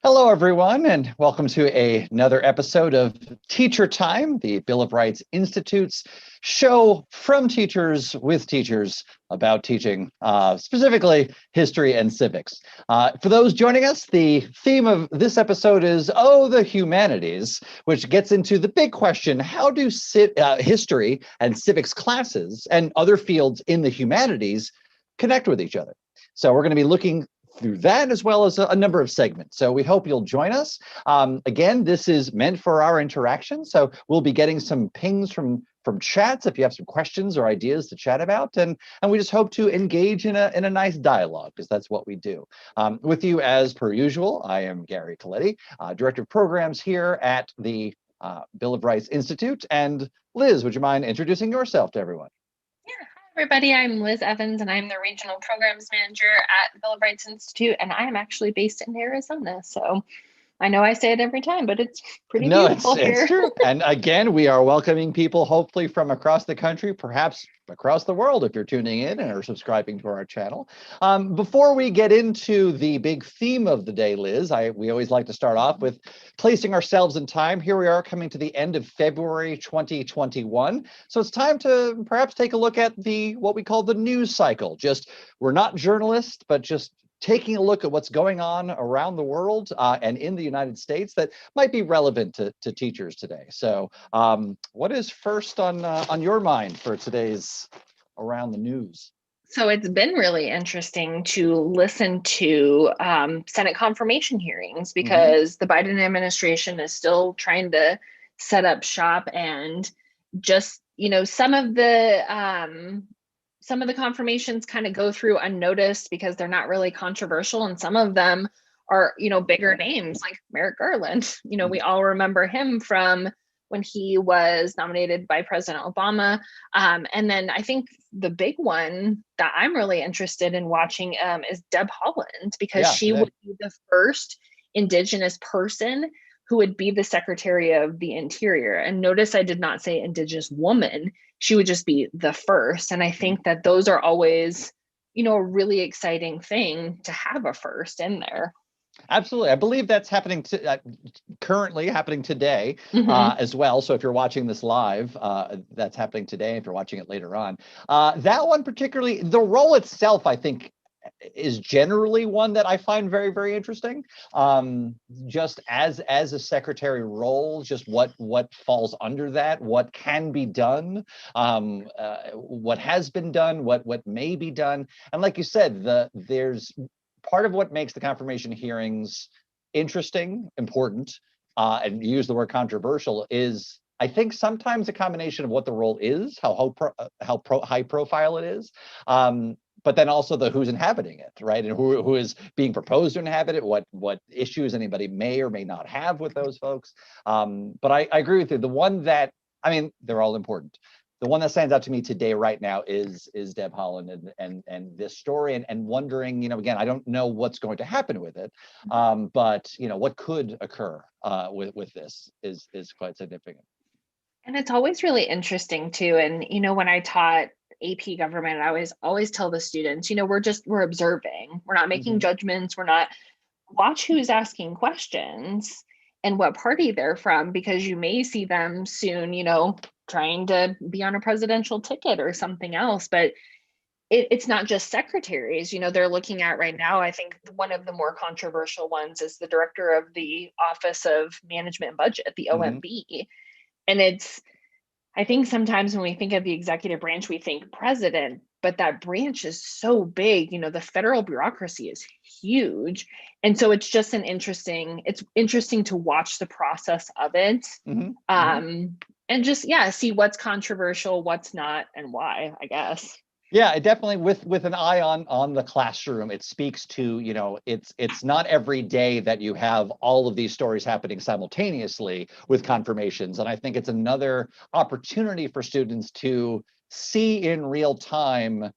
Hello, everyone, and welcome to another episode of Teacher Time, the Bill of Rights Institute's show from teachers with teachers about teaching, specifically history and civics. For those joining us, the theme of this episode is, the humanities, which gets into the big question: how do history and civics classes and other fields in the humanities connect with each other? So we're going to be looking through that, as well as a number of segments. So we hope you'll join us. Again, this is meant for our interaction. So we'll be getting some pings from chats if you have some questions or ideas to chat about. And we just hope to engage in a nice dialogue, because that's what we do. With you, as per usual, I am Gary Coletti, Director of Programs here at the Bill of Rights Institute. And Liz, would you mind introducing yourself to everyone? Everybody, I'm Liz Evans, and I'm the Regional Programs Manager at Bill of Rights Institute, and I am actually based in Arizona. So I know I say it every time, but it's pretty beautiful here. It's true. And again, we are welcoming people, hopefully from across the country, perhaps across the world, if you're tuning in and are subscribing to our channel. Before we get into the big theme of the day, Liz, we always like to start off with placing ourselves in time. Here we are, coming to the end of February 2021. So it's time to perhaps take a look at what we call the news cycle. We're not journalists, but just taking a look at what's going on around the world and in the United States that might be relevant to teachers today. So what is first on your mind for today's Around the News? So it's been really interesting to listen to Senate confirmation hearings, because the Biden administration is still trying to set up shop, and just, some of the confirmations kind of go through unnoticed because they're not really controversial, and some of them are, bigger names like Merrick Garland. We all remember him from when he was nominated by President Obama. And then I think the big one that I'm really interested in watching is Deb Haaland, because she would be the first Indigenous person who would be the Secretary of the Interior. And notice I did not say Indigenous woman. She would just be the first. And I think that those are always, a really exciting thing to have a first in there. Absolutely. I believe that's happening currently happening today as well. So if you're watching this live, that's happening today. If you're watching it later on, that one particularly, the role itself, I think, is generally one that I find very, very interesting. Just as a secretary role, just what falls under that, what can be done, what has been done, what may be done. And like you said, there's part of what makes the confirmation hearings interesting, important, and you use the word controversial, is I think sometimes a combination of what the role is, how high profile it is, but then also the who's inhabiting it, right? And who is being proposed to inhabit it, what issues anybody may or may not have with those folks. But I agree with you. The one that, they're all important. The one that stands out to me today, right now, is Deb Haaland and this story, and wondering, again, I don't know what's going to happen with it, but what could occur with this is quite significant. And it's always really interesting too. And when I taught AP government, I always tell the students, we're observing. We're not making judgments. We're not. Watch who's asking questions and what party they're from, because you may see them soon, trying to be on a presidential ticket or something else. But it's not just secretaries, they're looking at right now. I think one of the more controversial ones is the director of the Office of Management and Budget, the OMB. And I think sometimes when we think of the executive branch, we think president, but that branch is so big. The federal bureaucracy is huge. And so it's just it's interesting to watch the process of it. And just, see what's controversial, what's not, and why, I guess. Yeah, it definitely, with an eye on the classroom, it speaks to, it's not every day that you have all of these stories happening simultaneously with confirmations. And I think it's another opportunity for students to see in real time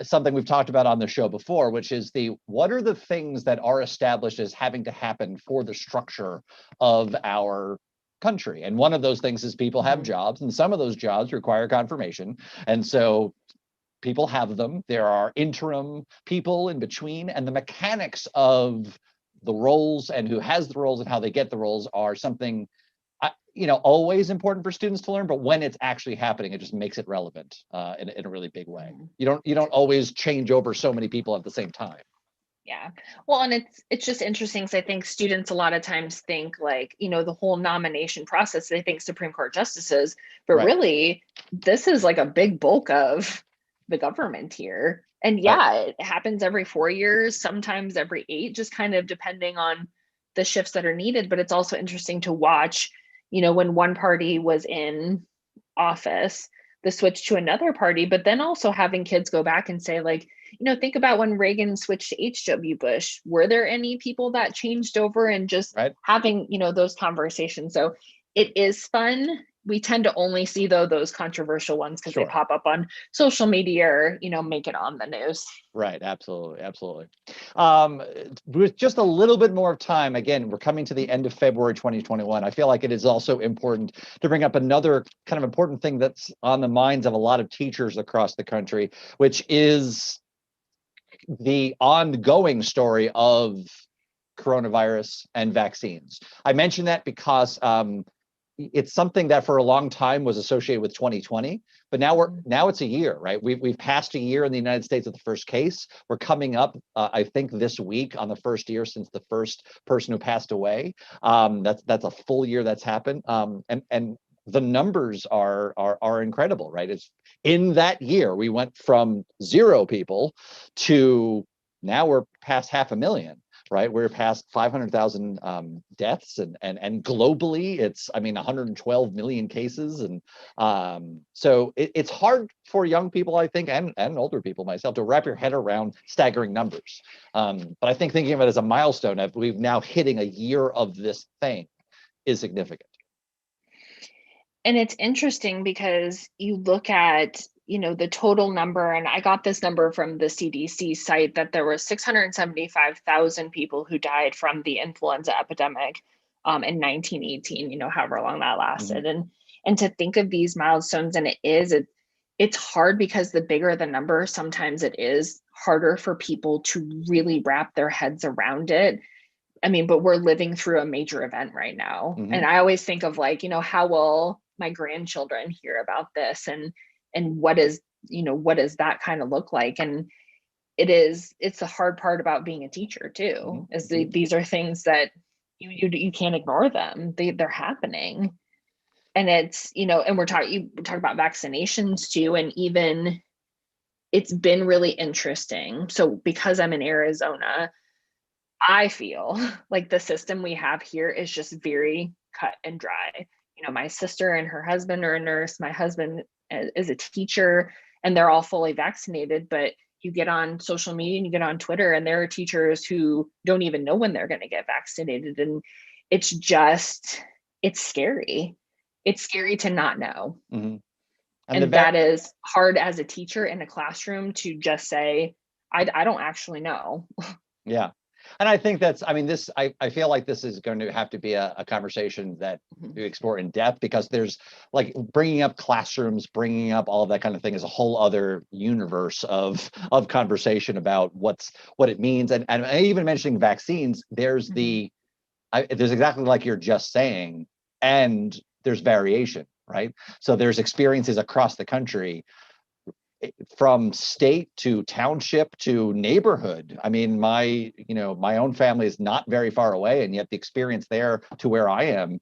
something we've talked about on the show before, which is what are the things that are established as having to happen for the structure of our country. And one of those things is people have jobs, and some of those jobs require confirmation. And so people have them. There are interim people in between, and the mechanics of the roles and who has the roles and how they get the roles are something, always important for students to learn, but when it's actually happening, it just makes it relevant in a really big way. You don't always change over so many people at the same time. Yeah. Well, and it's just interesting because I think students a lot of times think like, the whole nomination process, they think Supreme Court justices, but Right. really this is like a big bulk of the government here. And yeah, it happens every 4 years, sometimes every 8, just kind of depending on the shifts that are needed. But it's also interesting to watch, when one party was in office, the switch to another party, but then also having kids go back and say like, think about when Reagan switched to H.W. Bush. Were there any people that changed over, and just having, those conversations? So it is fun. We tend to only see those controversial ones because they pop up on social media or, make it on the news. Right. Absolutely. Absolutely. With just a little bit more time, again, we're coming to the end of February 2021. I feel like it is also important to bring up another kind of important thing that's on the minds of a lot of teachers across the country, which is the ongoing story of coronavirus and vaccines. I mention that because it's something that for a long time was associated with 2020, but now it's a year, right? We've passed a year in the United States of the first case. We're coming up, I think, this week on the first year since the first person who passed away. That's a full year that's happened, and the numbers are incredible, right? It's in that year we went from 0 people to now we're past 500,000. Right, we're past 500,000 deaths, and globally, it's 112 million cases, and so it's hard for young people, I think, and older people myself, to wrap your head around staggering numbers. But I think thinking of it as a milestone, if we've now hitting a year of this thing, is significant. And it's interesting because you look at the total number, and I got this number from the CDC site, that there were 675,000 people who died from the influenza epidemic in 1918, however long that lasted. And to think of these milestones, and it's hard because the bigger the number, sometimes it is harder for people to really wrap their heads around it. But we're living through a major event right now. And I always think of like, how will my grandchildren hear about this, and what does that kind of look like? And it's the hard part about being a teacher too, is these are things that you can't ignore them. They're happening. And it's, and we're talking about vaccinations too. And even it's been really interesting. So because I'm in Arizona, I feel like the system we have here is just very cut and dry. My sister and her husband are a nurse. My husband is a teacher, and they're all fully vaccinated. But you get on social media and you get on Twitter, and there are teachers who don't even know when they're going to get vaccinated. And it's scary. It's scary to not know. And that is hard as a teacher in a classroom to just say, I don't actually know. Yeah. And I think that's, I feel like this is going to have to be a conversation that we explore in depth, because there's like bringing up classrooms, bringing up all of that kind of thing is a whole other universe of conversation about what it means. And even mentioning vaccines, there's there's exactly like you're just saying, and there's variation, right? So there's experiences across the country, from state to township to neighborhood. My own family is not very far away, and yet the experience there to where I am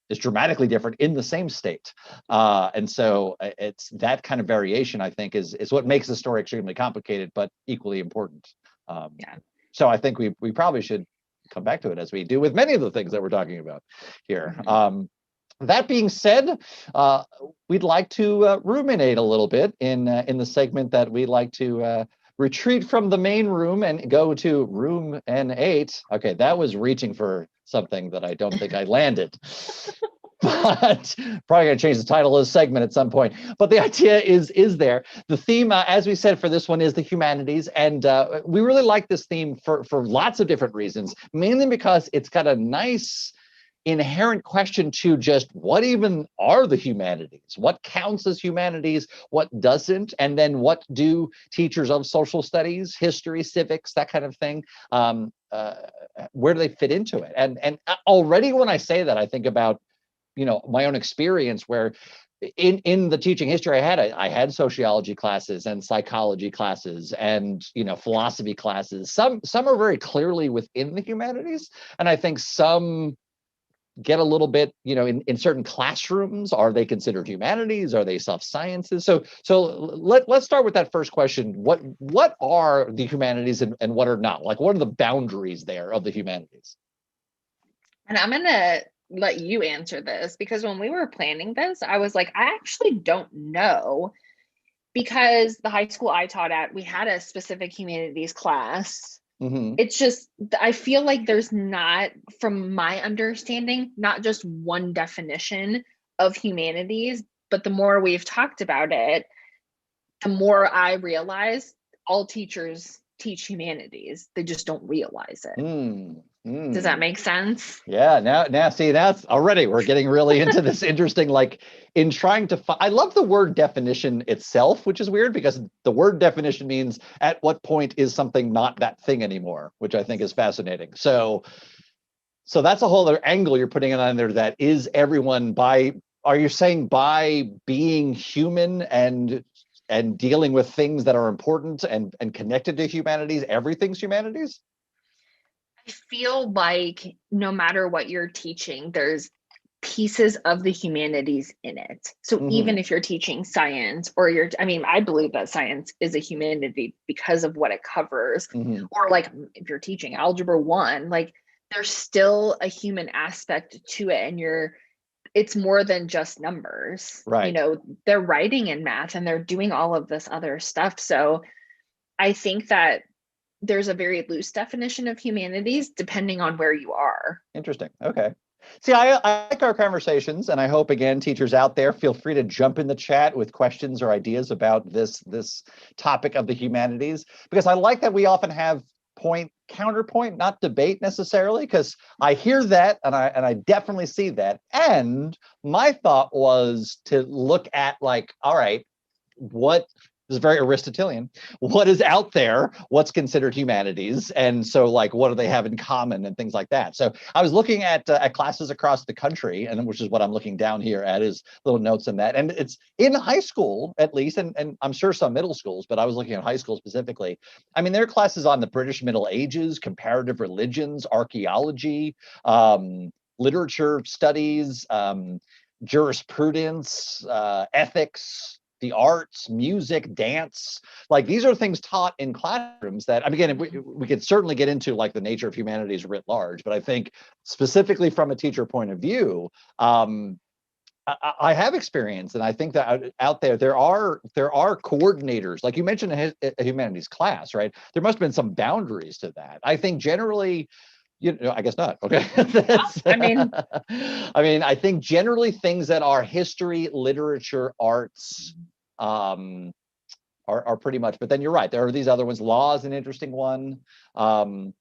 is dramatically different in the same state. And so it's that kind of variation, I think, is what makes the story extremely complicated, but equally important. So I think we probably should come back to it, as we do with many of the things that we're talking about here. That being said, we'd like to ruminate a little bit in the segment that we'd like to retreat from the main room and go to room N8. Okay, that was reaching for something that I don't think I landed. But probably going to change the title of the segment at some point. But the idea is there. The theme, as we said, for this one is the humanities. And we really like this theme for lots of different reasons, mainly because it's got a nice inherent question to just what even are the humanities? What counts as humanities? What doesn't? And then what do teachers of social studies, history, civics, that kind of thing where do they fit into it? And already when I say that, I think about, my own experience where in the teaching history I had sociology classes and psychology classes and philosophy classes. Some are very clearly within the humanities, and I think some get a little bit, in certain classrooms, are they considered humanities? Are they soft sciences? So let's start with that first question. What are the humanities and what are not? Like, what are the boundaries there of the humanities? And I'm gonna let you answer this, because when we were planning this, I was like, I actually don't know, because the high school I taught at, we had a specific humanities class. Mm-hmm. It's just, I feel like there's not, from my understanding, not just one definition of humanities, but the more we've talked about it, the more I realize all teachers teach humanities. They just don't realize it. Does that make sense? Yeah, now see, that's already, we're getting really into this interesting, like, in trying to I love the word definition itself, which is weird because the word definition means at what point is something not that thing anymore, which I think is fascinating. So that's a whole other angle you're putting it on there. That is everyone are you saying by being human and dealing with things that are important and connected to humanities, everything's humanities? I feel like no matter what you're teaching, there's pieces of the humanities in it. So even if you're teaching science, or I believe that science is a humanity because of what it covers. Or like if you're teaching algebra 1, like there's still a human aspect to it, and it's more than just numbers. Right. They're writing in math and they're doing all of this other stuff. So I think that there's a very loose definition of humanities depending on where you are. Interesting. Okay. See, I like our conversations, and I hope, again, teachers out there, feel free to jump in the chat with questions or ideas about this topic of the humanities, because I like that we often have counterpoint, not debate necessarily, because I hear that and I definitely see that. And my thought was to look at, like, all right, this is very Aristotelian. What is out there? What's considered humanities? And so, like, what do they have in common and things like that? So I was looking at classes across the country, and which is what I'm looking down here at, is little notes in that. And it's in high school, at least, and I'm sure some middle schools, but I was looking at high school specifically. I mean, there are classes on the British Middle Ages, comparative religions, archaeology, literature studies, jurisprudence, ethics, the arts, music, dance. Like, these are things taught in classrooms that, again, we could certainly get into, like, the nature of humanities writ large, but I think specifically from a teacher point of view, I have experience, and I think that out there are coordinators. Like you mentioned, a humanities class, right? There must have been some boundaries to that. I think generally, I guess not. Okay. I think generally things that are history, literature, arts, are pretty much. But then you're right. There are these other ones. Law is an interesting one. I'm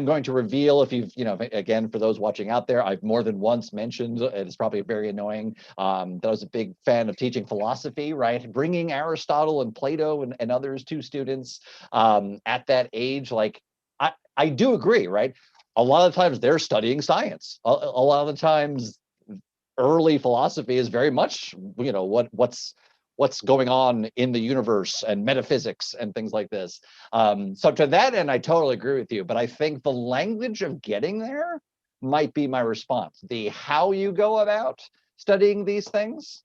going to reveal, if you've, again, for those watching out there, I've more than once mentioned, and it's probably very annoying, that I was a big fan of teaching philosophy, right? Bringing Aristotle and Plato and others to students at that age. Like, I do agree, right? A lot of times they're studying science. A lot of the times early philosophy is very much, what's going on in the universe and metaphysics and things like this. So to that end, I totally agree with you. But I think the language of getting there might be my response. The how you go about studying these things,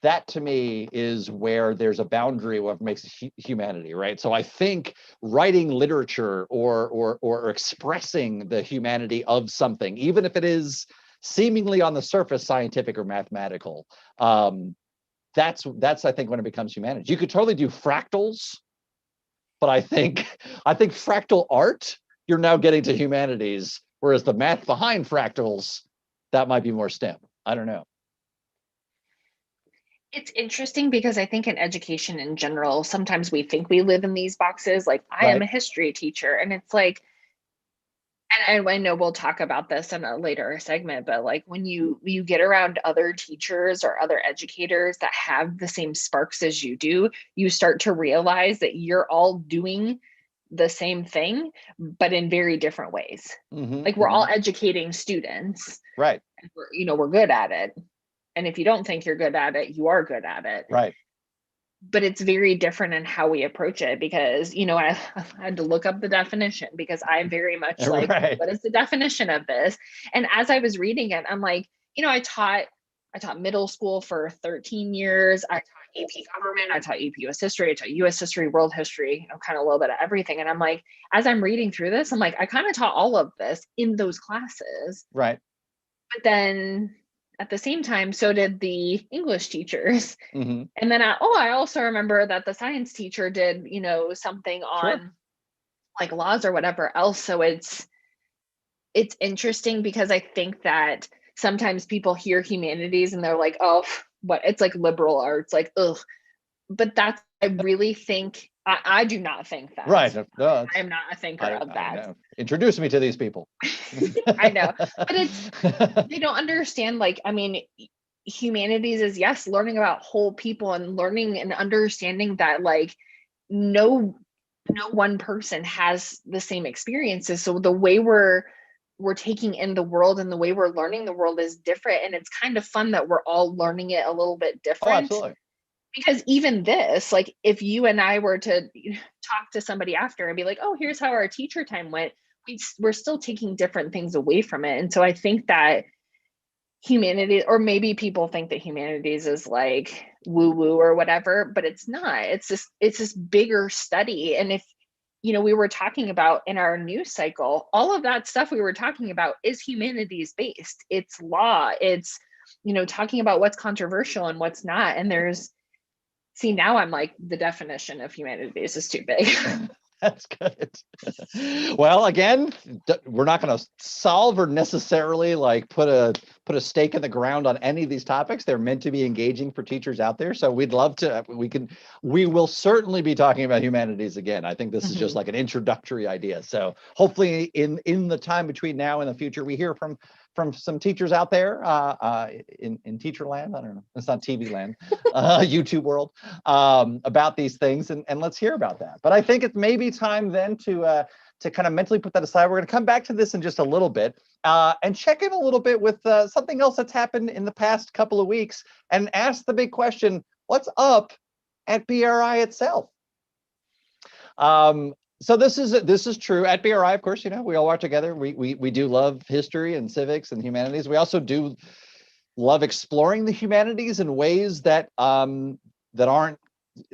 that to me is where there's a boundary of what makes humanity, right? So I think writing literature or expressing the humanity of something, even if it is seemingly on the surface scientific or mathematical, that's I think when it becomes humanity. You could totally do fractals, but I think fractal art, you're now getting to humanities, whereas the math behind fractals, that might be more STEM. I don't know. It's interesting because I think in education in general, sometimes we think we live in these boxes. Like, I am a history teacher, and it's like, and I know we'll talk about this in a later segment, but like when you get around other teachers or other educators that have the same sparks as you do, you start to realize that you're all doing the same thing, but in very different ways. Like we're all educating students, right? And we're good at it. And if you don't think you're good at it, you are good at it, right? But it's very different in how we approach it, because I had to look up the definition, because I'm very much like, right. What is the definition of this? And as I was reading it, I'm like, I taught middle school for 13 years. I taught AP government, I taught AP US history, I taught US history, world history, kind of a little bit of everything. And I'm like, as I'm reading through this, I'm like, I kind of taught all of this in those classes. Right. But then at the same time, so did the English teachers. And then I also remember that the science teacher did, something on like laws or whatever else. So it's interesting, because I think that sometimes people hear humanities and they're like, oh, what, it's like liberal arts, like, ugh. But I really think, I do not think that. Right. No, I am not a thinker of that. Introduce me to these people. I know, but they don't understand, like, humanities is, yes, learning about whole people, and learning and understanding that, like, no one person has the same experiences. So the way we're taking in the world and the way we're learning the world is different. And it's kind of fun that we're all learning it a little bit different. Oh, absolutely. Because even this, like, if you and I were to talk to somebody after and be like, oh, here's how our teacher time went, we're still taking different things away from it. And so I think that humanities, or maybe people think that humanities is like woo woo or whatever, but it's not. It's this bigger study. And if we were talking about in our news cycle, all of that stuff we were talking about is humanities based. It's law. It's talking about what's controversial and what's not. And now I'm like, the definition of humanities is too big. That's good. Well, again, we're not going to solve or necessarily like put a stake in the ground on any of these topics. They're meant to be engaging for teachers out there. So we'd love to, we will certainly be talking about humanities again. I think this is just like an introductory idea. So hopefully in the time between now and the future, we hear from some teachers out there in teacher land. I don't know, it's not TV land, YouTube world, about these things, and let's hear about that. But I think it's maybe time then to kind of mentally put that aside. We're going to come back to this in just a little bit and check in a little bit with something else that's happened in the past couple of weeks, and ask the big question: what's up at BRI itself? So this is true at BRI, of course. We all work together. We do love history and civics and humanities. We also do love exploring the humanities in ways that aren't,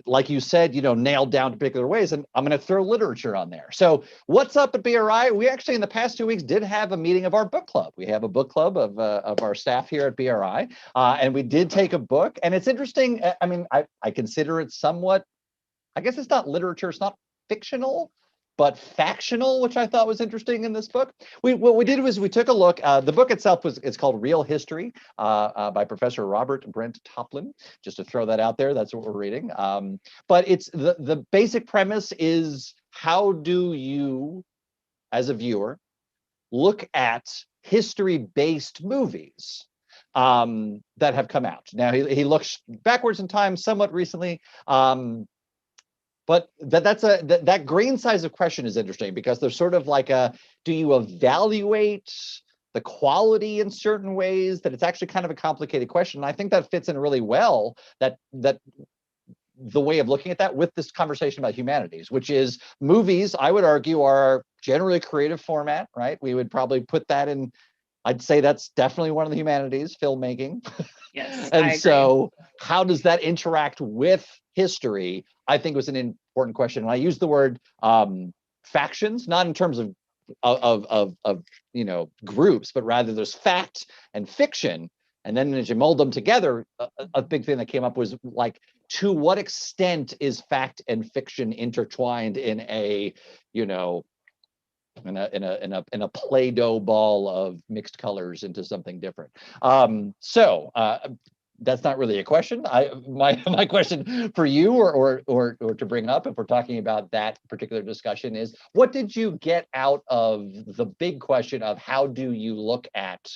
like you said, nailed down to particular ways. And I'm going to throw literature on there. So what's up at BRI? We actually, in the past 2 weeks, did have a meeting of our book club. We have a book club of our staff here at BRI, and we did take a book. And it's interesting. I consider it somewhat, I guess it's not literature, it's not fictional, but factional, which I thought was interesting in this book. What we did was we took a look. The book itself it's called Real History by Professor Robert Brent Toplin. Just to throw that out there, that's what we're reading. But it's the basic premise is, how do you, as a viewer, look at history-based movies that have come out? Now he looks backwards in time somewhat recently. But that grain size of question is interesting, because there's sort of like do you evaluate the quality in certain ways? That it's actually kind of a complicated question. And I think that fits in really well, that the way of looking at that with this conversation about humanities, which is movies, I would argue, are generally a creative format, right? We would probably put that in, I'd say that's definitely one of the humanities, filmmaking. Yes. And so how does that interact with history? I think was an important question. And I use the word factions, not in terms of groups, but rather there's fact and fiction. And then as you mold them together, a big thing that came up was like, to what extent is fact and fiction intertwined in a in a Play-Doh ball of mixed colors into something different. So that's not really a question. My question for you, or to bring up, if we're talking about that particular discussion, is what did you get out of the big question of how do you look at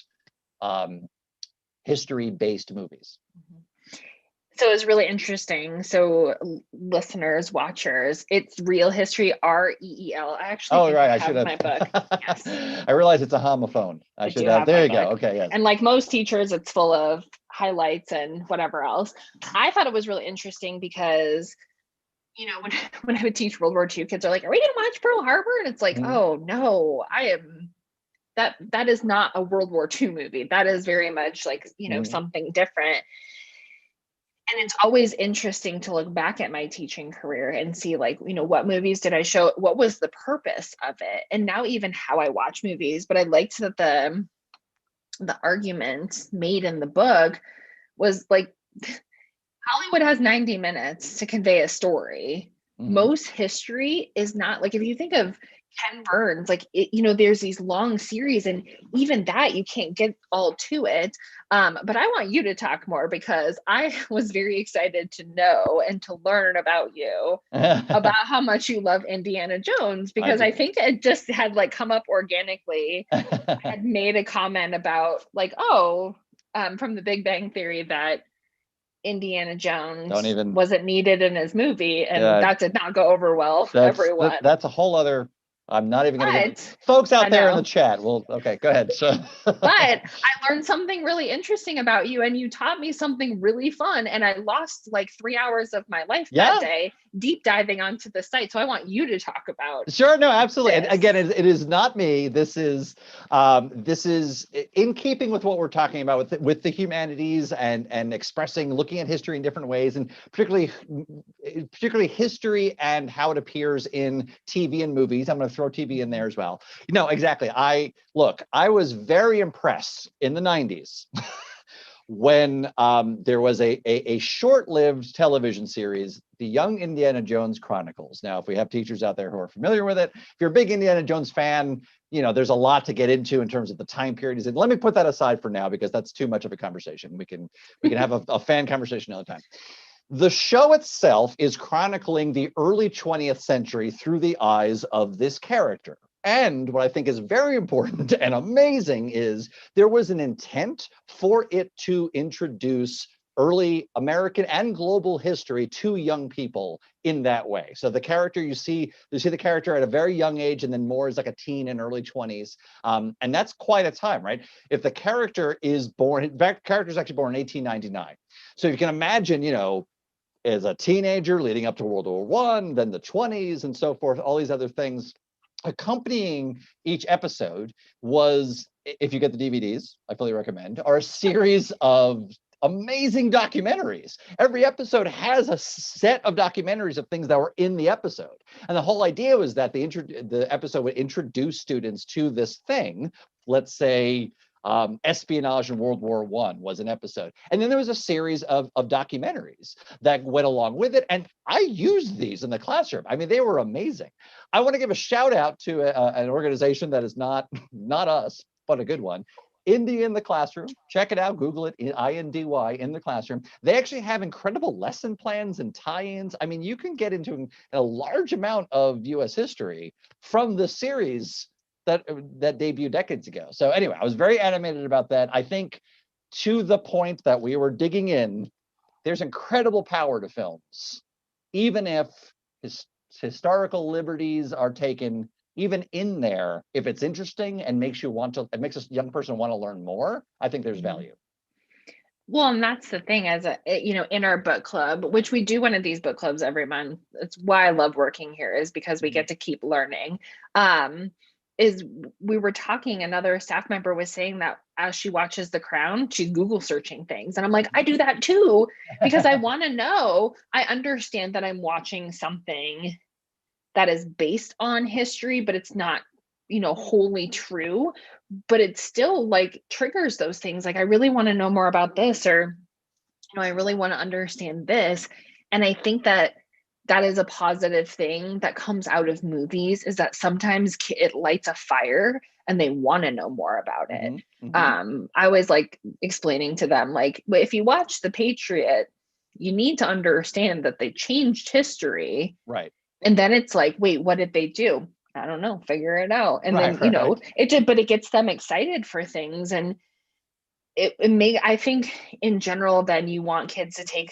history-based movies? So it was really interesting. So listeners, watchers, it's real history, REEL. I actually Oh, think right. I I should have have. my book. Yes, I realize it's a homophone. I I should do have. have my There you go. book. Okay. Yes. And like most teachers, it's full of highlights and whatever else. I thought it was really interesting because, when I would teach World War II, kids are like, "Are we going to watch Pearl Harbor?" And it's like, Mhm. "Oh no, I am." That is not a World War II movie. That is very much like, Mhm. something different. And it's always interesting to look back at my teaching career and see, like, what movies did I show, what was the purpose of it, and now even how I watch movies. But I liked that the argument made in the book was like, Hollywood has 90 minutes to convey a story. Mhm. Most history is not, like, if you think of Ken Burns, like, there's these long series, and even that you can't get all to it. But I want you to talk more because I was very excited to know and to learn about you, about how much you love Indiana Jones, I because I do. think it just had like come up organically. I had made a comment about, like, from the Big Bang Theory, that Indiana Don't Jones even. wasn't needed in his movie, and Yeah. that did not go over well for everyone. That's a whole other. I'm not even going to get But folks I out there in the know. chat. Well, okay, go ahead. So, But I learned something really interesting about you, and you taught me something really fun. And I lost like 3 hours of my life that yeah. day deep diving onto the site. So I want you to talk about Sure, no, absolutely. And this. again, it is not me. This is in keeping with what we're talking about with the humanities and expressing, looking at history in different ways, and particularly history and how it appears in TV and movies. I'm going to throw TV in there as well. No, exactly. I was very impressed in the 90s when there was a short-lived television series, The Young Indiana Jones Chronicles. Now, if we have teachers out there who are familiar with it, if you're a big Indiana Jones fan, there's a lot to get into in terms of the time period. Let me put that aside for now because that's too much of a conversation. We can have a fan conversation another time. The show itself is chronicling the early 20th century through the eyes of this character. And what I think is very important and amazing is there was an intent for it to introduce early American and global history to young people in that way. So the character you see the character at a very young age, and then more as like a teen in early 20s. And that's quite a time, right? If the character is born, in fact, the character is actually born in 1899. So you can imagine, as a teenager leading up to World War One, then the 20s and so forth, all these other things. Accompanying each episode was, if you get the DVDs, I fully recommend, are a series of amazing documentaries. Every episode has a set of documentaries of things that were in the episode. And the whole idea was that the episode would introduce students to this thing. Let's say espionage in World War I was an episode. And then there was a series of documentaries that went along with it. And I used these in the classroom. I mean, they were amazing. I want to give a shout out to an organization that is not us, but a good one. Indy in the Classroom. Check it out. Google it. INDY in the Classroom. They actually have incredible lesson plans and tie-ins. I mean, you can get into a large amount of U.S. history from the series that debuted decades ago. So anyway, I was very animated about that. I think to the point that we were digging in, there's incredible power to films, even if historical liberties are taken. Even in there, if it's interesting and it makes a young person want to learn more, I think there's value. Well, and that's the thing, in our book club, which we do one of these book clubs every month. It's why I love working here, is because we get to keep learning. Is we were talking, another staff member was saying that as she watches The Crown, she's Google searching things. And I'm like, I do that too, because I want to know. I understand that I'm watching something that is based on history, but it's not, wholly true, but it still like triggers those things. Like, I really want to know more about this, or, I really want to understand this. And I think that that is a positive thing that comes out of movies, is that sometimes it lights a fire and they want to know more about it. Mm-hmm, mm-hmm. I always like explaining to them, like, if you watch The Patriot, you need to understand that they changed history. Right. And then it's like, wait, what did they do? I don't know, figure it out. And then, Right. but it gets them excited for things. And it may, I think in general, then you want kids to take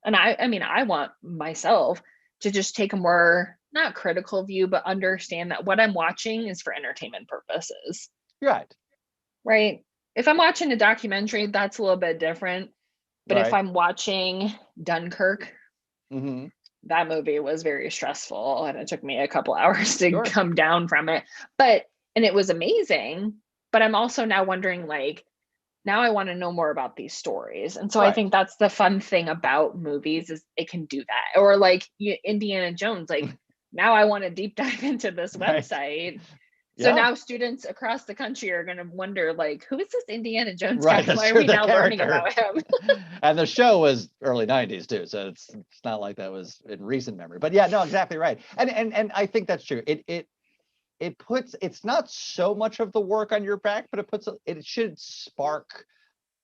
And I mean, I want myself to just take a more, not critical view, but understand that what I'm watching is for entertainment purposes. Right. Right. If I'm watching a documentary, that's a little bit different. But if Right. I'm watching Dunkirk, Mm-hmm. that movie was very stressful and it took me a couple hours to Sure. come down from it. But, and it was amazing. But I'm also now wondering, like, now I want to know more about these stories. And so I Right. think that's the fun thing about movies is it can do that. Or like Indiana Jones, like now I want to deep dive into this Right. website. So Yeah. now students across the country are going to wonder, like, who is this Indiana Jones guy? Right. That's Why are true. we The now learning character. about him? And the show was early 90s too. So it's not like that was in recent memory. But yeah, no, exactly right. And I think that's true. It puts, it's not so much of the work on your back, but it should spark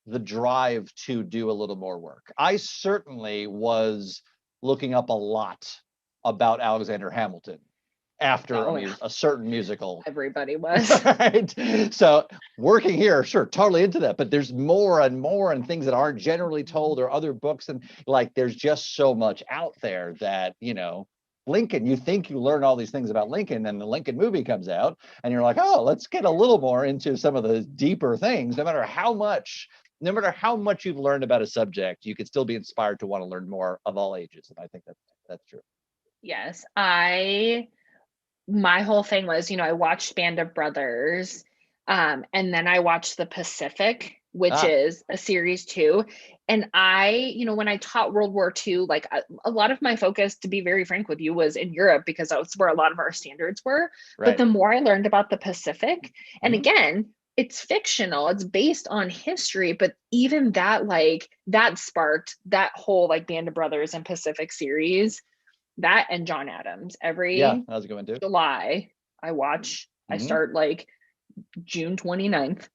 the drive to do a little more work. I certainly was looking up a lot about Alexander Hamilton after Oh, a certain musical. everybody was. Right. So working here, sure, totally into that. But there's more and more and things that aren't generally told, or other books, and like there's just so much out there that, Lincoln, you think you learn all these things about Lincoln, and the Lincoln movie comes out, and you're like, oh, let's get a little more into some of the deeper things. No matter how much you've learned about a subject, you could still be inspired to want to learn more of all ages. And I think that's true. Yes. My whole thing was, I watched Band of Brothers, and then I watched The Pacific, which Ah, is a series too. And when I taught World War II, like a lot of my focus, to be very frank with you, was in Europe because that's where a lot of our standards were. But right. the more I learned about the Pacific, and Mhm. again, it's fictional, it's based on history, but even that, like, that sparked that whole like Band of Brothers and Pacific series, that and John Adams. Yeah, Every that was a good one too. July, I Mhm. start like June 29th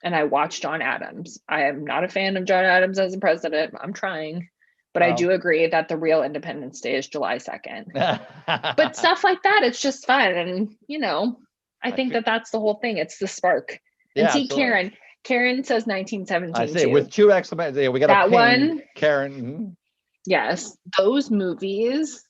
and I watch John Adams. I am not a fan of John Adams as a president. I'm trying, but I Well, do agree that the real Independence Day is July 2nd. But stuff like that, it's just fun. And, I I think feel, that that's the whole thing. It's the spark. And yeah, see, absolutely. Karen says I 1917 say too. with two exclamation, yeah, we got a That ping, one, Karen. Mhm. yes, those movies.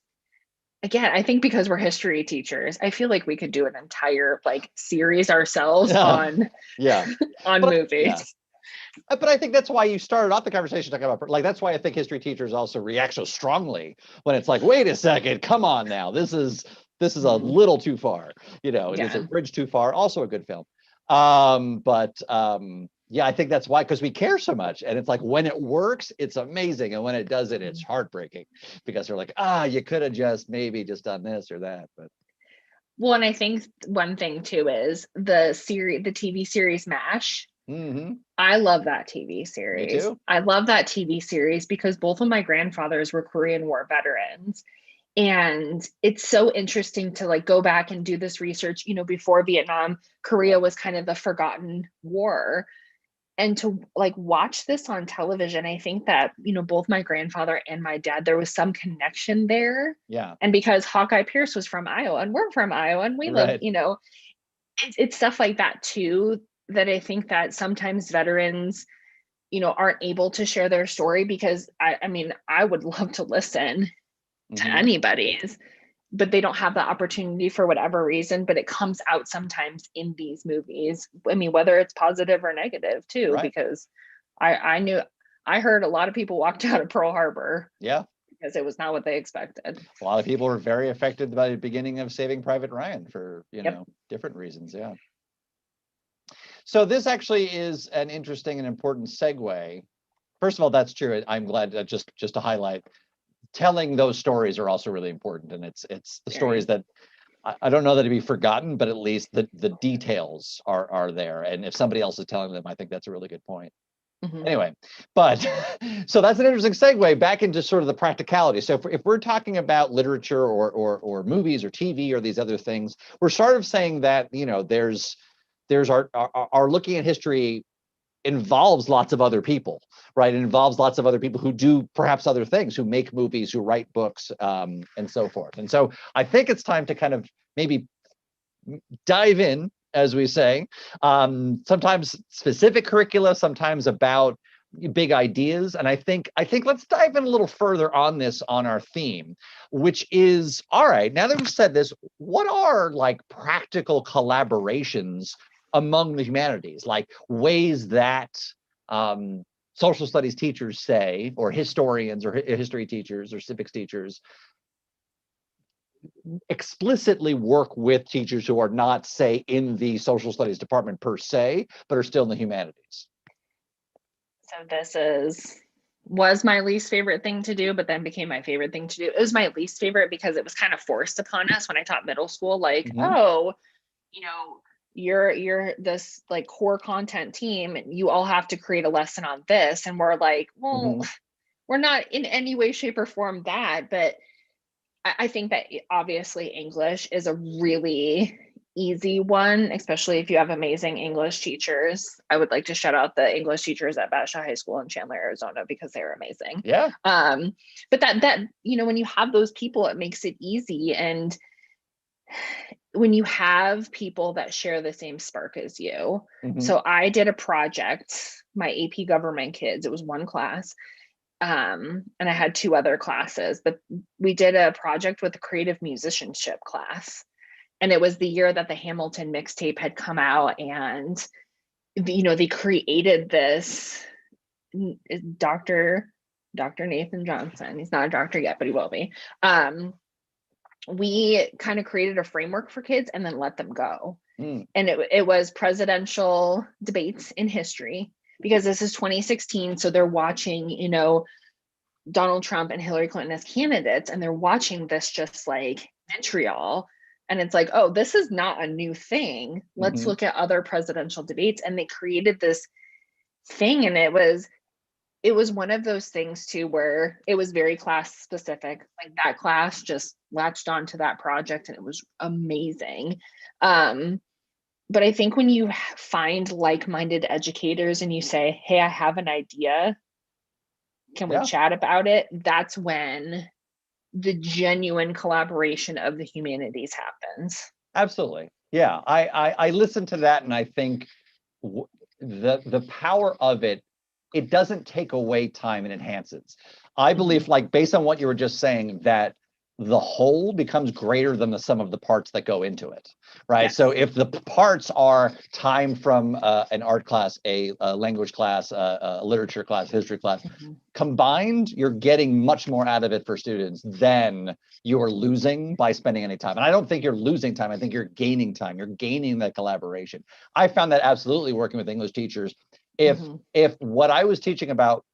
Again, I think because we're history teachers, I feel like we could do an entire like series ourselves Yeah, on yeah, yeah. movies. But I think that's why you started off the conversation talking about, like, that's why I think history teachers also react so strongly when it's like, wait a second, come on now, this is a Mhm. little too far, it is a Yeah. bridge too far. Also a good film, but yeah, I think that's why, because we care so much, and it's like when it works, it's amazing, and when it doesn't, it's heartbreaking, because they're like, you could have maybe just done this or that, but. Well, and I think one thing too is the TV series MASH. Hmm. I love that TV Me series. too. I love that TV series because both of my grandfathers were Korean War veterans. And it's so interesting to like go back and do this research. Before Vietnam, Korea was kind of the forgotten war. And to like watch this on television, I think that, both my grandfather and my dad, there was some connection there. Yeah. And because Hawkeye Pierce was from Iowa and we're from Iowa and we live, Right. it's stuff like that too, that I think that sometimes veterans, aren't able to share their story because I mean, I would love to listen to Hmm. anybody's, but they don't have the opportunity for whatever reason, but it comes out sometimes in these movies. I mean, whether it's positive or negative too, Right. because I heard a lot of people walked out of Pearl Harbor Yeah. because it was not what they expected. A lot of people were very affected by the beginning of Saving Private Ryan for, Yep. different reasons. Yeah. So this actually is an interesting and important segue. First of all, that's true. I'm glad that just to highlight, telling those stories are also really important, and it's the stories Very. that I don't know that it'd be forgotten, but at least the details are there. And if somebody else is telling them, I think that's a really good point. Mhm. Anyway, but so that's an interesting segue back into sort of the practicality. So if we're talking about literature or movies or TV or these other things, we're sort of saying that, there's our looking at history involves lots of other people, right? It involves lots of other people who do perhaps other things, who make movies, who write books, and so forth. And so I think it's time to kind of maybe dive in, as we say, sometimes specific curricula, sometimes about big ideas. And I think let's dive in a little further on this, on our theme, which is, all right, now that we've said this, what are like practical collaborations among the humanities, like ways that social studies teachers say, or historians or history teachers or civics teachers explicitly work with teachers who are not, say, in the social studies department per se, but are still in the humanities? So this was my least favorite thing to do, but then became my favorite thing to do. It was my least favorite because it was kind of forced upon us when I taught middle school, like, oh, you know, you're this like core content team and you all have to create a lesson on this. And we're like, well, we're not in any way, shape, or form that. But I think that obviously English is a really easy one, especially if you have amazing English teachers. I would like to shout out the English teachers at Bastrop High School in Chandler, Arizona, because they're amazing. Yeah. But that when you have those people, it makes it easy. And when you have people that share the same spark as you. So I did a project, my AP government kids, it was one class. And I had two other classes, but we did a project with the creative musicianship class. And it was the year that the Hamilton mixtape had come out, and they created this Dr. Nathan Johnson. He's not a doctor yet, but he will be. We kind of created a framework for kids and then let them go. And it was presidential debates in history, because this is 2016. So they're watching, Donald Trump and Hillary Clinton as candidates, and they're watching this just like vitriol. And it's like, oh, this is not a new thing. Let's look at other presidential debates. And they created this thing. And it was one of those things too, where it was very class specific. Like that class just latched onto that project and it was amazing. But I think when you find like-minded educators and you say, hey, I have an idea, can we chat about it? That's when the genuine collaboration of the humanities happens. Absolutely. Yeah. I listen to that and I think the power of it doesn't take away time and enhances. I believe, like, based on what you were just saying, that the whole becomes greater than the sum of the parts that go into it, right? Yes. So if the parts are time from an art class, a language class, a literature class, history class, combined, you're getting much more out of it for students than you're losing by spending any time. And I don't think you're losing time. I think you're gaining time. You're gaining that collaboration. I found that absolutely working with English teachers. If what I was teaching about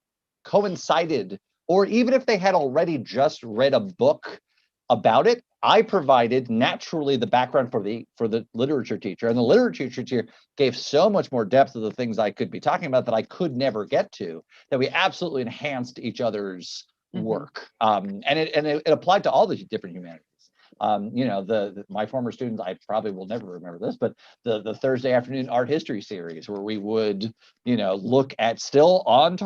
coincided, or even if they had already just read a book about it, I provided naturally the background for the literature teacher, and the literature teacher gave so much more depth to the things I could be talking about that I could never get to, that we absolutely enhanced each other's work. And it applied to all the different humanities. My former students, I probably will never remember this, but the Thursday afternoon art history series, where we would, look at still on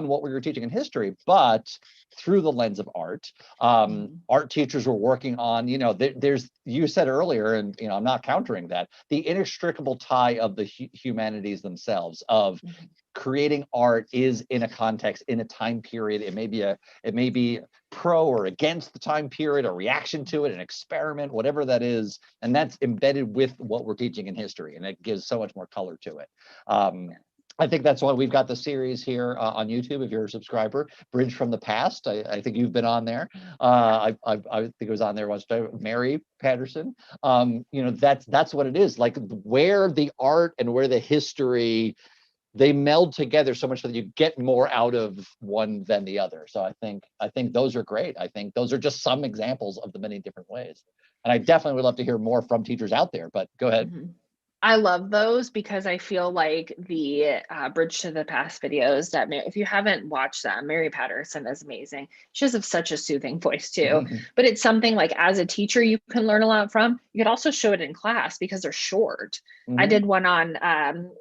what we were teaching in history, but through the lens of art. Art teachers were working on, there's, you said earlier, and I'm not countering that, the inextricable tie of the humanities themselves, of creating art is in a context, in a time period. It may be pro or against the time period, a reaction to it, an experiment, whatever that is, and that's embedded with what we're teaching in history, and it gives so much more color to it. I think that's why we've got the series here on YouTube. If you're a subscriber, Bridge from the Past. I think you've been on there. I think it was on there once. Mary Patterson. That's what it is. Like, where the art and where the history, they meld together so much that you get more out of one than the other. So I think those are great. I think those are just some examples of the many different ways. And I definitely would love to hear more from teachers out there, but go ahead. I love those because I feel like the Bridge to the Past videos that, if you haven't watched them, Mary Patterson is amazing. She has such a soothing voice too, but it's something like, as a teacher, you can learn a lot from. You could also show it in class because they're short. I did one on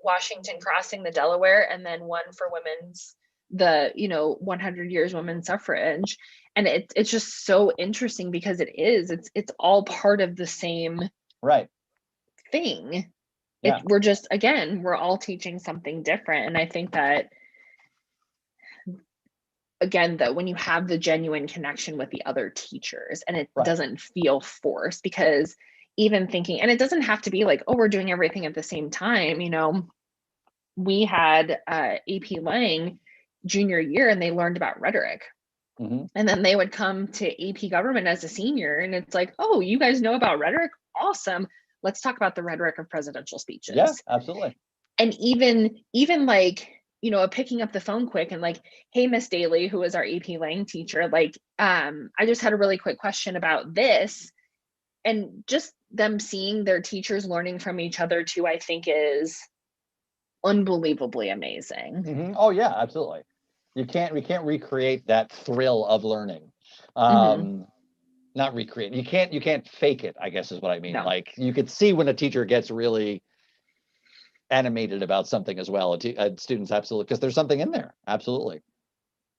Washington crossing the Delaware, and then one for women's, 100 years women's suffrage. And it's just so interesting because it's all part of the same thing. Yeah. We're all teaching something different. And I think that again, though, when you have the genuine connection with the other teachers and it doesn't feel forced, because even thinking, and it doesn't have to be like, oh, we're doing everything at the same time. You know, we had AP Lang junior year and they learned about rhetoric. And then they would come to AP Government as a senior and it's like, oh, you guys know about rhetoric? Awesome. Let's talk about the rhetoric of presidential speeches. Yeah, absolutely. And even like, you know, picking up the phone quick and like, hey, Miss Daly, who is our AP Lang teacher, like, I just had a really quick question about this. And just them seeing their teachers learning from each other too, I think is unbelievably amazing. Oh yeah, absolutely. We can't recreate that thrill of learning. Not recreate. You can't fake it, I guess is what I mean. No. Like you could see when a teacher gets really animated about something as well. Students, absolutely, because there's something in there. Absolutely.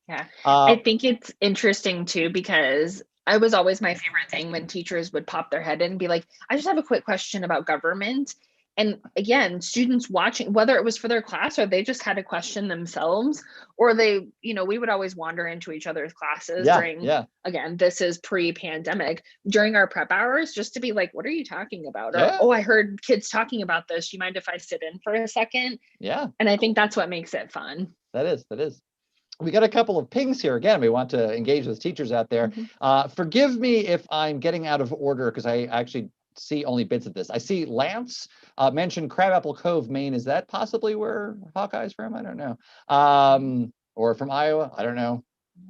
Yeah. I think it's interesting too, because I was always my favorite thing when teachers would pop their head in and be like, I just have a quick question about government. And again, students watching, whether it was for their class or they just had a question themselves, or they, you know, we would always wander into each other's classes during, again, this is pre-pandemic, during our prep hours, just to be like, what are you talking about? Or, oh, I heard kids talking about this. You mind if I sit in for a second? Yeah. And I think that's what makes it fun. That is. We got a couple of pings here. Again, we want to engage with teachers out there. Forgive me if I'm getting out of order because I actually see only bits of this. I see Lance mentioned Crabapple Cove, Maine. Is that possibly where Hawkeye's from? I don't know. Or from Iowa? I don't know.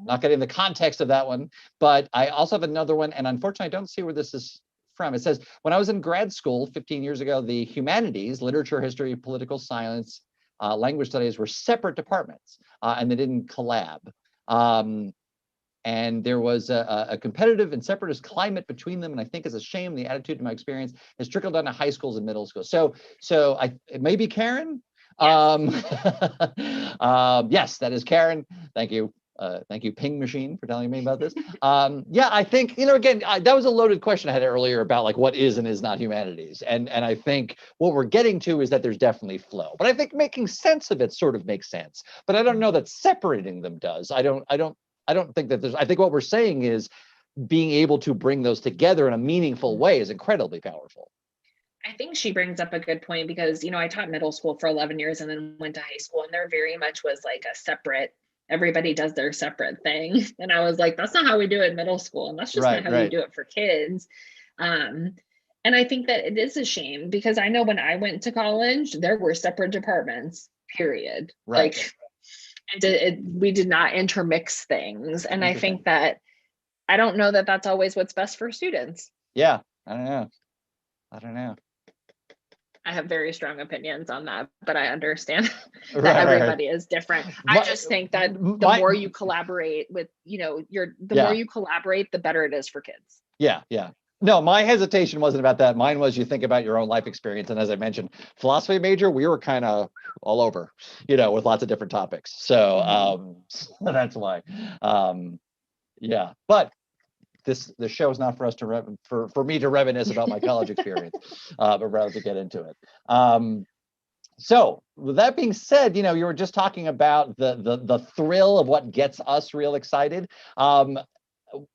Not getting the context of that one. But I also have another one, and unfortunately, I don't see where this is from. It says, when I was in grad school 15 years ago, the humanities, literature, history, political science, language studies were separate departments, and they didn't collab. And there was a competitive and separatist climate between them, and I think it's a shame. The attitude, in my experience, has trickled down to high schools and middle schools. So it may be Karen. Yes, yes, that is Karen. Thank you. Thank you, Ping Machine, for telling me about this. Yeah, I think, you know, again, that was a loaded question I had earlier about like what is and is not humanities. And I think what we're getting to is that there's definitely flow. But I think making sense of it sort of makes sense. But I don't know that separating them does. I don't think that there's, I think what we're saying is being able to bring those together in a meaningful way is incredibly powerful. I think she brings up a good point because, you know, I taught middle school for 11 years and then went to high school, and there very much was like a separate, everybody does their separate thing. And I was like, that's not how we do it in middle school. And that's just not how we do it for kids. And I think that it is a shame because I know when I went to college, there were separate departments, period. Like we did not intermix things. And I think that, I don't know that that's always what's best for students. Yeah, I don't know. I have very strong opinions on that, but I understand that everybody is different. I just think that the more you collaborate with, you know, the more you collaborate, the better it is for kids. Yeah. No, my hesitation wasn't about that. Mine was you think about your own life experience. And as I mentioned, philosophy major, we were kind of all over, you know, with lots of different topics. So that's why. Yeah, but the show is not for us to for me to reminisce about my college experience, but rather to get into it. So with that being said, you know, you were just talking about the thrill of what gets us real excited.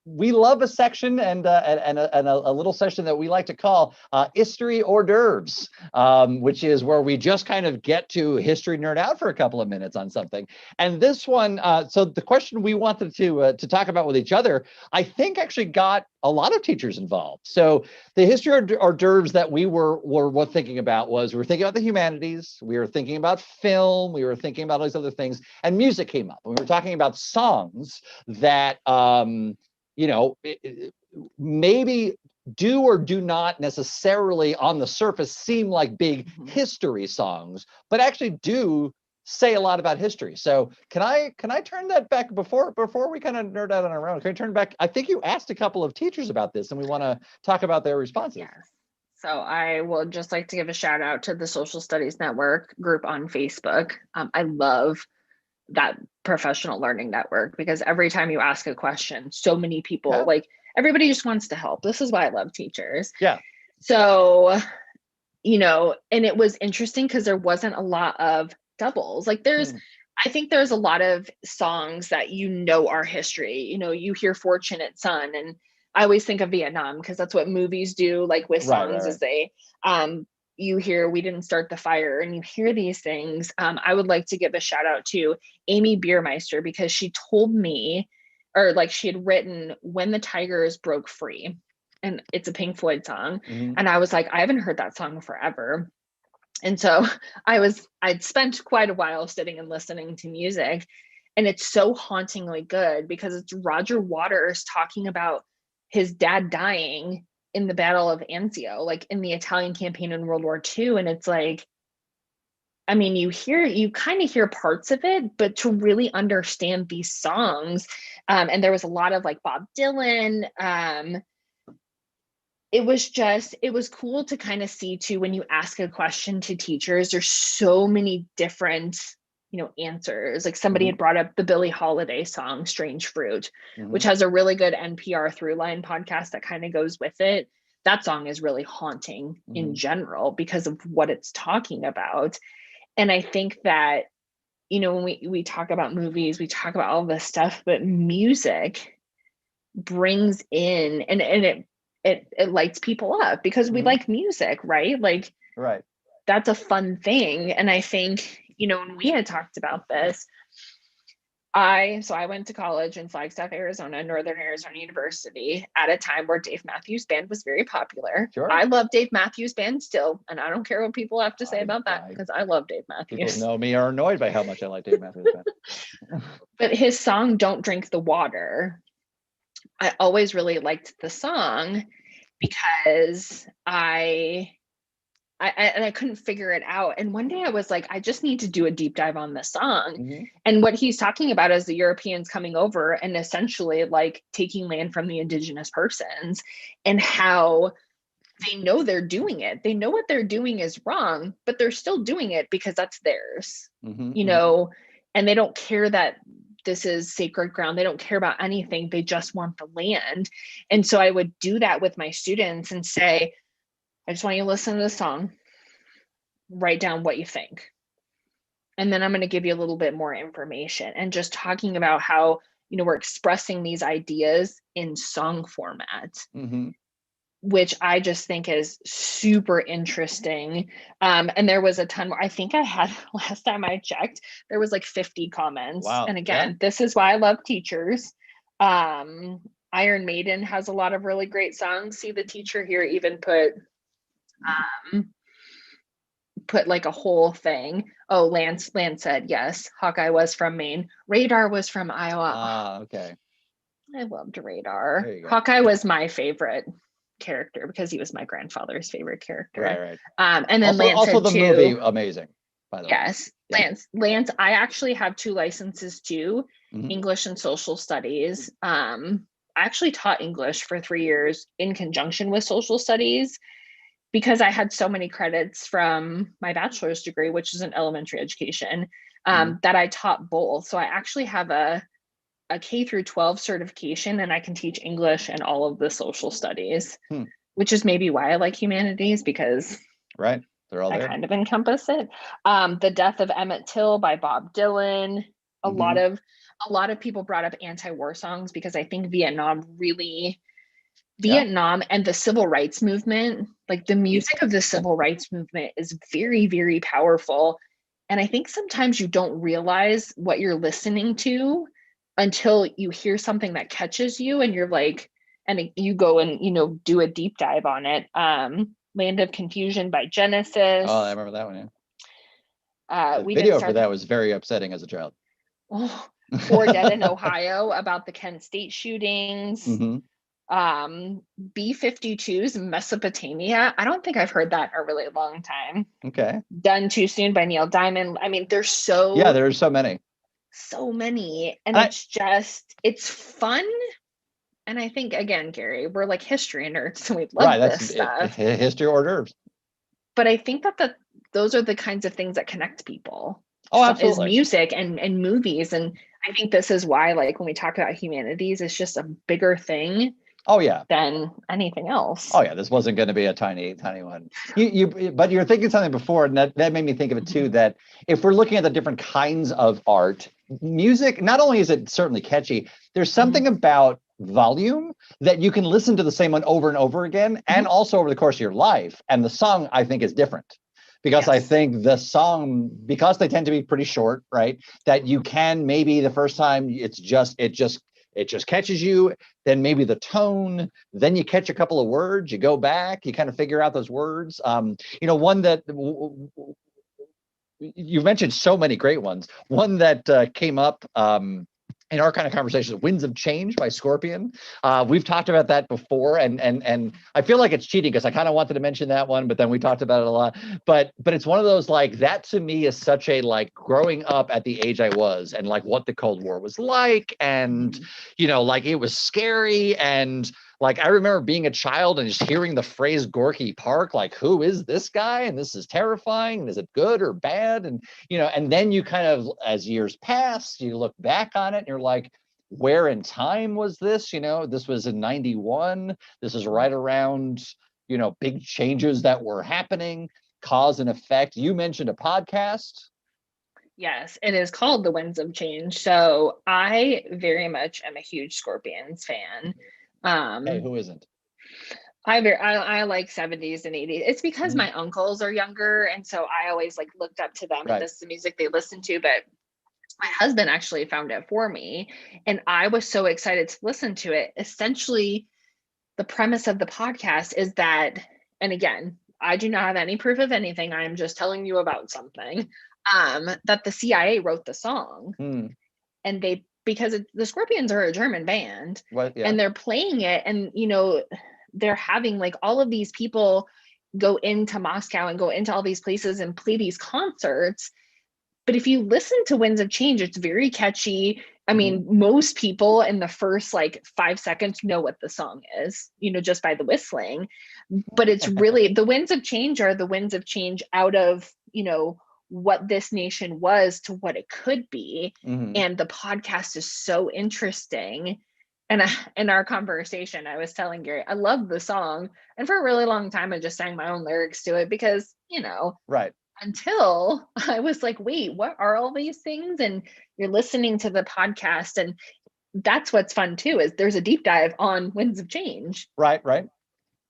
We love a section and a little session that we like to call history hors d'oeuvres, which is where we just kind of get to history nerd out for a couple of minutes on something. And this one, so the question we wanted to talk about with each other, I think actually got a lot of teachers involved. So the history hors d'oeuvres that we were thinking about was, we were thinking about the humanities, we were thinking about film, we were thinking about all these other things, and music came up. We were talking about songs that, you know, maybe do or do not necessarily on the surface seem like big history songs, but actually do say a lot about history. So can I turn that back before we kind of nerd out on our own? Can I turn back? I think you asked a couple of teachers about this and we want to talk about their responses. Yes. So I would just like to give a shout out to the Social Studies Network group on Facebook. I love that professional learning network because every time you ask a question, so many people, like everybody just wants to help. This is why I love teachers. Yeah. So, you know, and it was interesting because there wasn't a lot of doubles. Like there's I think there's a lot of songs that are history. You hear Fortunate Son, and I always think of Vietnam because that's what movies do, like with songs, is they you hear We Didn't Start the Fire, and you hear these things. I would like to give a shout out to Amy Biermeister, because she told me, or like she had written When the Tigers Broke Free, and it's a Pink Floyd song. And I was like, I haven't heard that song forever. And so I'd spent quite a while sitting and listening to music, and it's so hauntingly good because it's Roger Waters talking about his dad dying in the Battle of Anzio, like in the Italian campaign in World War II. And it's like, I mean, you kind of hear parts of it, but to really understand these songs, and there was a lot of like Bob Dylan, it was cool to kind of see too, when you ask a question to teachers, there's so many different, answers. Like somebody had brought up the Billie Holiday song, Strange Fruit, which has a really good NPR Throughline podcast that kind of goes with it. That song is really haunting in general because of what it's talking about. And I think that, when we talk about movies, we talk about all this stuff, but music brings in, and it lights people up because we like music, right? Like, right. That's a fun thing. And I think, when we had talked about this, I went to college in Flagstaff, Arizona, Northern Arizona University, at a time where Dave Matthews Band was very popular. Sure. I love Dave Matthews Band still, and I don't care what people have to say about that, because I love Dave Matthews. People know me are annoyed by how much I like Dave Matthews Band. But his song, Don't Drink the Water, I always really liked the song because I couldn't figure it out. And one day I was like, I just need to do a deep dive on this song. And what he's talking about is the Europeans coming over and essentially like taking land from the indigenous persons, and how they know they're doing it. They know what they're doing is wrong, but they're still doing it because that's theirs, and they don't care that this is sacred ground. They don't care about anything. They just want the land. And so I would do that with my students and say, I just want you to listen to the song, write down what you think. And then I'm going to give you a little bit more information, and just talking about how, we're expressing these ideas in song format, which I just think is super interesting. And there was a ton more. I think I had, last time I checked, there was like 50 comments. Wow. And again, this is why I love teachers. Iron Maiden has a lot of really great songs. See, the teacher here even put like a whole thing. Oh, Lance said yes, Hawkeye was from Maine, Radar was from Iowa. Okay. I loved Radar. Hawkeye was my favorite character because he was my grandfather's favorite character. Right. And then Lance also said the too, movie, amazing, by the way. Yes. Lance, I actually have 2 licenses too, English and social studies. I actually taught English for 3 years in conjunction with social studies, because I had so many credits from my bachelor's degree, which is in elementary education, that I taught both. So I actually have a K through 12 certification, and I can teach English and all of the social studies, which is maybe why I like humanities, because they're all there. I kind of encompass it. The Death of Emmett Till by Bob Dylan. A lot of people brought up anti-war songs, because I think Vietnam and the civil rights movement, like the music of the civil rights movement, is very, very powerful. And I think sometimes you don't realize what you're listening to until you hear something that catches you, and you're like, and you go and, do a deep dive on it. Land of Confusion by Genesis. Oh, I remember that one. Yeah. The video for that was very upsetting as a child. Or Dead in Ohio, about the Kent State shootings. B-52's Mesopotamia. I don't think I've heard that in a really long time. Okay. Done Too Soon by Neil Diamond. I mean, there's so many. So many. And it's fun. And I think, again, Gary, we're like history nerds, so we love this stuff. History hors d'oeuvres. But I think that those are the kinds of things that connect people. Oh, absolutely. Is music and movies. And I think this is why, like, when we talk about humanities, it's just a bigger thing. Oh yeah. than anything else. Oh yeah, this wasn't going to be a tiny one. But you're thinking something before, and that made me think of it too. That if we're looking at the different kinds of art, music, not only is it certainly catchy, there's something about volume that you can listen to the same one over and over again, and also over the course of your life. And the song, I think, is different. Because I think the song, because they tend to be pretty short, right? That you can maybe the first time it just catches you, then maybe the tone, then you catch a couple of words, you go back, you kind of figure out those words. One that you've mentioned so many great ones. One that came up in our kind of conversations, Winds of Change by Scorpion. We've talked about that before, and I feel like it's cheating because I kind of wanted to mention that one, but then we talked about it a lot. But it's one of those, like, that to me is such a, like, growing up at the age I was and like what the Cold War was like, and like it was scary, and like I remember being a child and just hearing the phrase Gorky Park, like, who is this guy? And this is terrifying. And is it good or bad? And and then you kind of, as years pass, you look back on it and you're like, where in time was this? This was in 91. This is right around, big changes that were happening, cause and effect. You mentioned a podcast. Yes, it is called The Winds of Change. So I very much am a huge Scorpions fan. Hey, who isn't? I like 70s and 80s. It's because my uncles are younger, and so I always like looked up to them, and this is the music they listened to. But my husband actually found it for me, and I was so excited to listen to it. Essentially, the premise of the podcast is that, and again, I do not have any proof of anything. I am just telling you about something, that the CIA wrote the song, and because the Scorpions are a German band, and they're playing it, and they're having like all of these people go into Moscow and go into all these places and play these concerts. But if you listen to Winds of Change, it's very catchy. I mean, most people in the first like 5 seconds know what the song is, just by the whistling. But it's really, the winds of change are the winds of change out of, what this nation was to what it could be. And the podcast is so interesting. And in our conversation, I was telling Gary, I love the song. And for a really long time, I just sang my own lyrics to it because, right. Until I was like, wait, what are all these things? And you're listening to the podcast. And that's what's fun too, is there's a deep dive on Winds of Change. Right.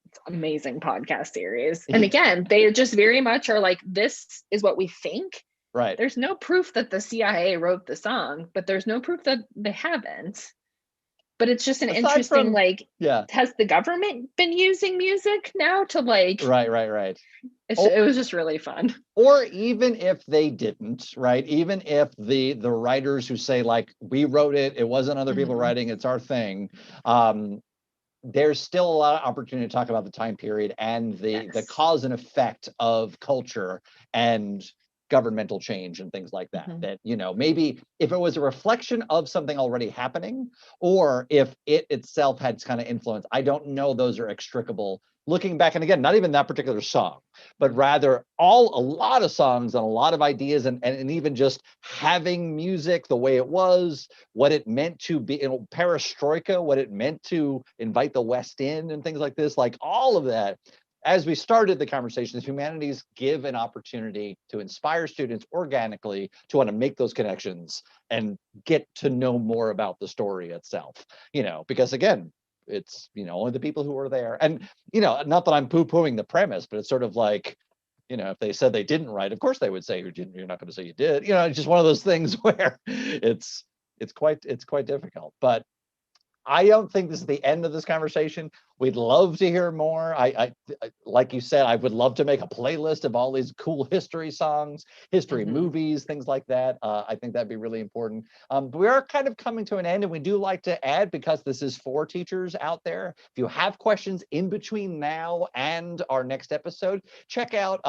It's an amazing podcast series. And again, they just very much are like, this is what we think. Right. There's no proof that the CIA wrote the song, but there's no proof that they haven't. But it's just an interesting, has the government been using music now to like... Right. It was just really fun. Or even if they didn't, right? Even if the writers who say, like, we wrote it, it wasn't other people writing, it's our thing. There's still a lot of opportunity to talk about the time period and the cause and effect of culture and governmental change and things like that. That, maybe if it was a reflection of something already happening, or if it itself had kind of influence, I don't know those are extricable. Looking back, and again, not even that particular song, but rather a lot of songs and a lot of ideas, and even just having music the way it was, what it meant to be, perestroika, what it meant to invite the West in and things like this, like all of that. As we started the conversation, the humanities give an opportunity to inspire students organically to want to make those connections and get to know more about the story itself, because again, it's, only the people who are there. And, not that I'm poo-pooing the premise, but it's sort of like, if they said they didn't write, of course they would say you didn't. You're not going to say you did. It's just one of those things where it's quite difficult. But I don't think this is the end of this conversation. We'd love to hear more. I like you said, I would love to make a playlist of all these cool history songs, history movies, things like that. I think that'd be really important. But we are kind of coming to an end, and we do like to add, because this is for teachers out there, if you have questions in between now and our next episode, check out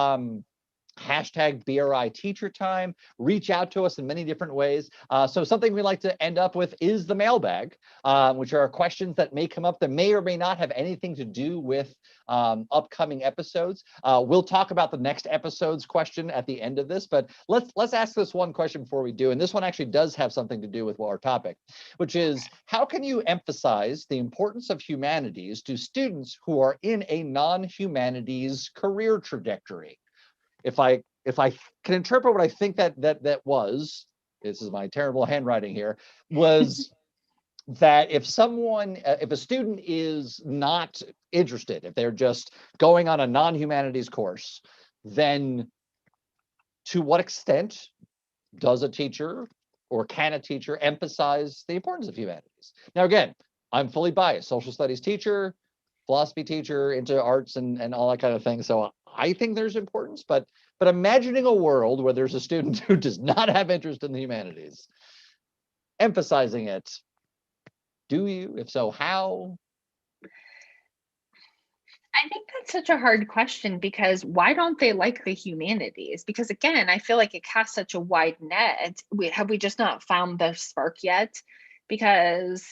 hashtag BRI Teacher Time. Reach out to us in many different ways. So something we like to end up with is the mailbag, which are questions that may come up that may or may not have anything to do with upcoming episodes. We'll talk about the next episode's question at the end of this, but let's ask this one question before we do. And this one actually does have something to do with our topic, which is, how can you emphasize the importance of humanities to students who are in a non-humanities career trajectory? If I can interpret what I think that was, this is my terrible handwriting here, was that if a student is not interested, if they're just going on a non-humanities course, then to what extent does a teacher or can a teacher emphasize the importance of humanities? Now, again, I'm fully biased, social studies teacher, philosophy teacher, into arts and all that kind of thing. So I think there's importance, but imagining a world where there's a student who does not have interest in the humanities, emphasizing it, do you? If so, how? I think that's such a hard question, because why don't they like the humanities? Because again, I feel like it casts such a wide net. Have we just not found the spark yet? Because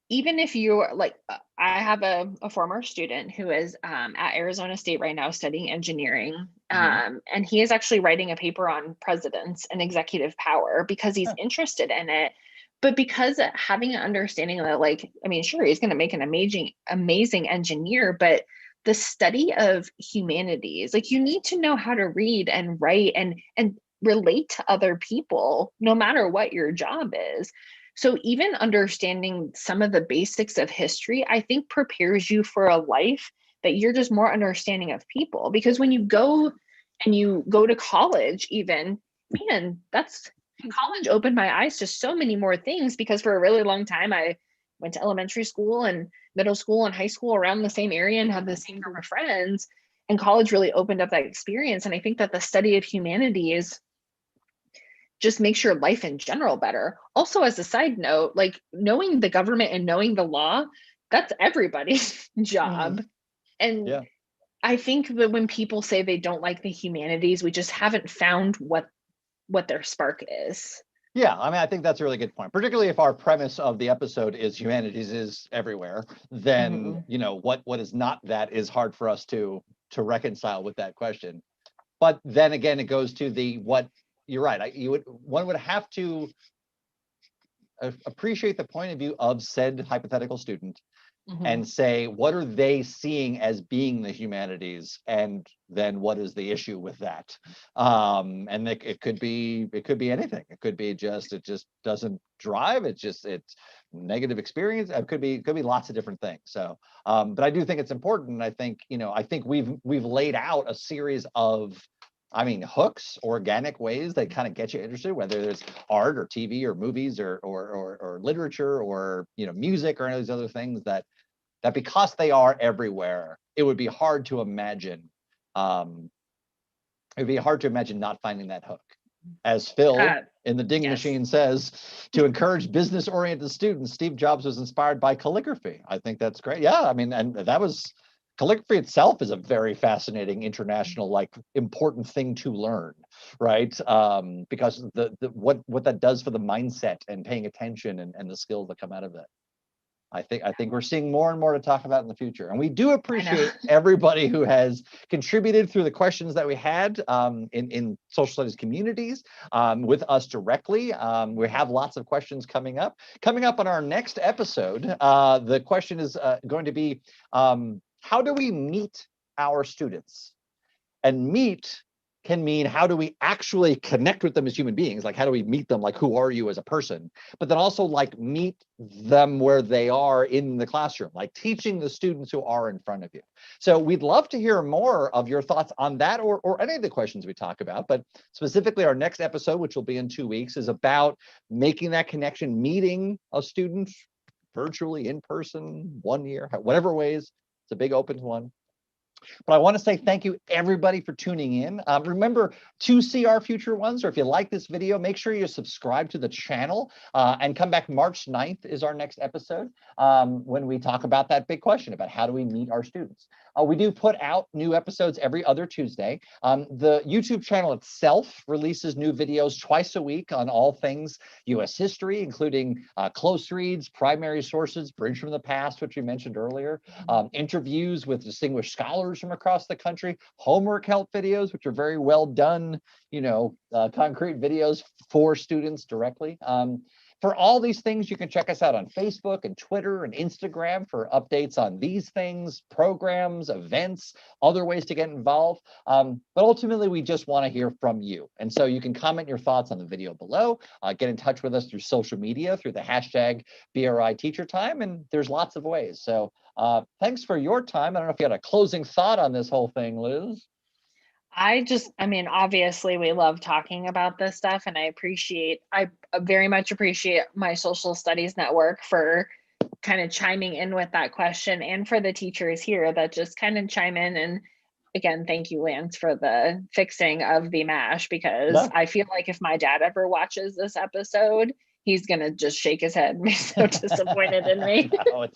even if you're like, I have a former student who is at Arizona State right now studying engineering. And he is actually writing a paper on presidents and executive power because he's interested in it. But because having an understanding that, like, I mean, sure, he's going to make an amazing engineer, but the study of humanities, like, you need to know how to read and write and relate to other people, no matter what your job is. So even understanding some of the basics of history, I think, prepares you for a life that you're just more understanding of people. Because when you go to college, even, man, college opened my eyes to so many more things, because for a really long time, I went to elementary school and middle school and high school around the same area and had the same group of friends. And college really opened up that experience. And I think that the study of humanities just makes your life in general better. Also, as a side note, like, knowing the government and knowing the law, that's everybody's job. And I think that when people say they don't like the humanities, we just haven't found what their spark is. Yeah, I mean, I think that's a really good point, particularly if our premise of the episode is humanities is everywhere, then, you know, what is not that is hard for us to reconcile with that question. But then again, it goes to what you're right. One would have to appreciate the point of view of said hypothetical student and say, what are they seeing as being the humanities, and then what is the issue with that? And it could be anything. It could be it just doesn't drive. It's negative experience. It could be lots of different things. So, but I do think it's important. I think we've laid out a series of, I mean, hooks, organic ways that kind of get you interested, whether there's art or TV or movies or literature or music or any of these other things that because they are everywhere, it would be hard to imagine. It would be hard to imagine not finding that hook. As Phil in the Ding Machine says, to encourage business-oriented students, Steve Jobs was inspired by calligraphy. I think that's great. Yeah, I mean, and that was. Calligraphy itself is a very fascinating international, important thing to learn, right? Because what that does for the mindset and paying attention and the skills that come out of it. I think we're seeing more and more to talk about in the future, and we do appreciate everybody who has contributed through the questions that we had in social studies communities with us directly. We have lots of questions coming up. Coming up on our next episode, the question is going to be, how do we meet our students? And meet can mean, how do we actually connect with them as human beings? Like, how do we meet them? Like, who are you as a person? But then also, like, meet them where they are in the classroom, like teaching the students who are in front of you. So we'd love to hear more of your thoughts on that or any of the questions we talk about. But specifically, our next episode, which will be in 2 weeks, is about making that connection, meeting a student virtually, in person, 1 year, whatever ways. It's a big open one. But I want to say thank you, everybody, for tuning in. Remember to see our future ones, or if you like this video, make sure you subscribe to the channel and come back March 9th is our next episode when we talk about that big question about how do we meet our students. We do put out new episodes every other Tuesday. The YouTube channel itself releases new videos twice a week on all things U.S. history, including close reads, primary sources, Bridge from the Past, which we mentioned earlier, interviews with distinguished scholars from across the country, homework help videos, which are very well done, concrete videos for students directly. For all these things, you can check us out on Facebook and Twitter and Instagram for updates on these things, programs, events, other ways to get involved. But ultimately, we just want to hear from you. And so you can comment your thoughts on the video below, get in touch with us through social media, through the hashtag BRI Teacher Time, and there's lots of ways. So thanks for your time. I don't know if you had a closing thought on this whole thing, Liz. I mean, obviously we love talking about this stuff, and I very much appreciate my social studies network for kind of chiming in with that question, and for the teachers here that just kind of chime in. And again, thank you, Lance, for the fixing of the mash, because I feel like if my dad ever watches this episode, he's gonna just shake his head and be so disappointed in me. No,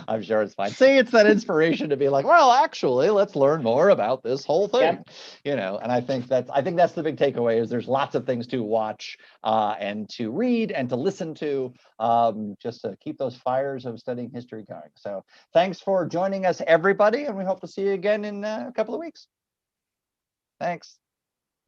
I'm sure it's fine. See, it's that inspiration to be like, well, actually, let's learn more about this whole thing. Yep. And I think that's the big takeaway is there's lots of things to watch and to read and to listen to, just to keep those fires of studying history going. So thanks for joining us, everybody, and we hope to see you again in a couple of weeks. Thanks.